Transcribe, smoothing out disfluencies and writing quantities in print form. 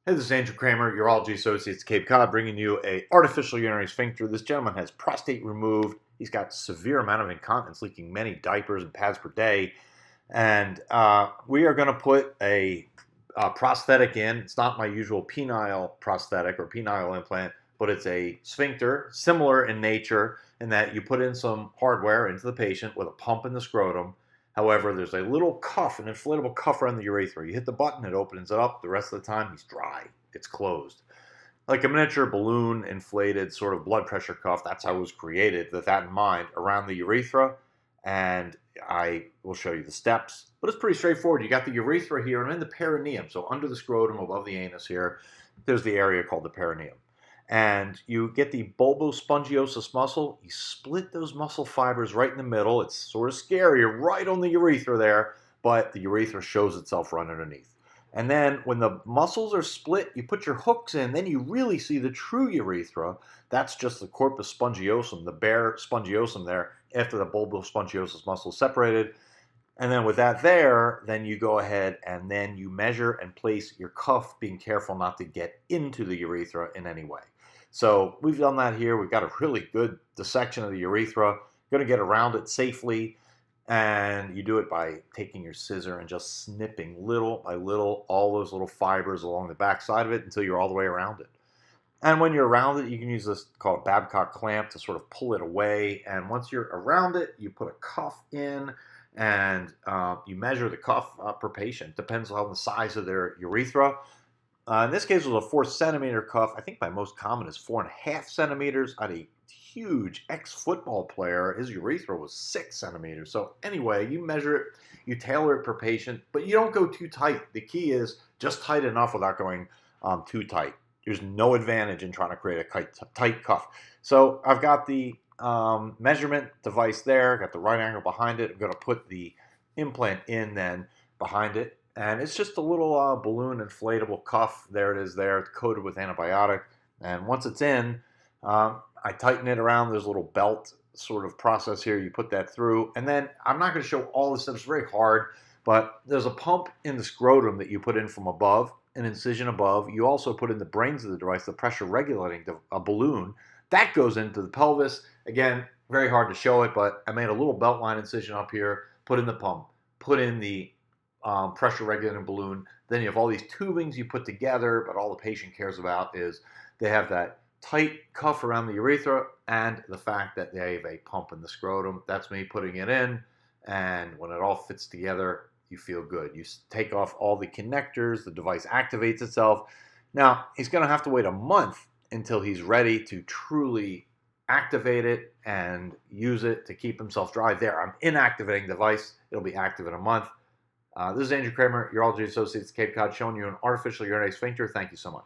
Hey, this is Andrew Kramer, Urology Associates, Cape Cod, bringing you a artificial urinary sphincter. This gentleman has prostate removed. He's got severe amount of incontinence, leaking many diapers and pads per day. And we are going to put a prosthetic in. It's not my usual penile prosthetic or penile implant, but it's a sphincter, similar in nature in that you put in some hardware into the patient with a pump in the scrotum. However, there's a little cuff, an inflatable cuff around the urethra. You hit the button, it opens it up. The rest of the time, he's dry. It's closed. Like a miniature balloon inflated sort of blood pressure cuff. That's how it was created, with that in mind, around the urethra. And I will show you the steps. But it's pretty straightforward. You got the urethra here and in the perineum. So under the scrotum, above the anus here, there's the area called the perineum. And you get the bulbospongiosus muscle. You split those muscle fibers right in the middle. It's sort of scary. You're right on the urethra there, but the urethra shows itself right underneath. And then when the muscles are split, you put your hooks in, then you really see the true urethra. That's just the corpus spongiosum, the bare spongiosum there, after the bulbospongiosus muscle is separated. And then with that there, then you go ahead and then you measure and place your cuff, being careful not to get into the urethra in any way. So we've done that here. We've got a really good dissection of the urethra. Going to get around it safely. And you do it by taking your scissor and just snipping little by little all those little fibers along the back side of it until you're all the way around it. And when you're around it, you can use this called a Babcock clamp to sort of pull it away. And once you're around it, you put a cuff in. And you measure the cuff per patient. Depends on the size of their urethra. In this case, it was a 4-centimeter cuff. I think my most common is 4.5 centimeters. I had a huge ex-football player. His urethra was 6 centimeters. So anyway, you measure it, you tailor it per patient, but you don't go too tight. The key is just tight enough without going too tight. There's no advantage in trying to create a tight cuff. So I've got the measurement device there, got the right angle behind it. I'm going to put the implant in then behind it, and it's just a little balloon inflatable cuff. There it is there, it's coated with antibiotic, and once it's in, I tighten it around. There's a little belt sort of process here. You put that through, and then I'm not going to show all this stuff. It's very hard, but there's a pump in the scrotum that you put in from above, an incision above. You also put in the brains of the device, the pressure regulating, a balloon. That goes into the pelvis. Again, very hard to show it, but I made a little belt line incision up here, put in the pump, put in the pressure regulating balloon. Then you have all these tubings you put together, but all the patient cares about is they have that tight cuff around the urethra and the fact that they have a pump in the scrotum. That's me putting it in, and when it all fits together, you feel good. You take off all the connectors, the device activates itself. Now, he's going to have to wait a month until he's ready to truly activate it and use it to keep himself dry. There, I'm inactivating the device. It'll be active in a month. This is Andrew Kramer, Urology Associates, Cape Cod, showing you an artificial urinary sphincter. Thank you so much.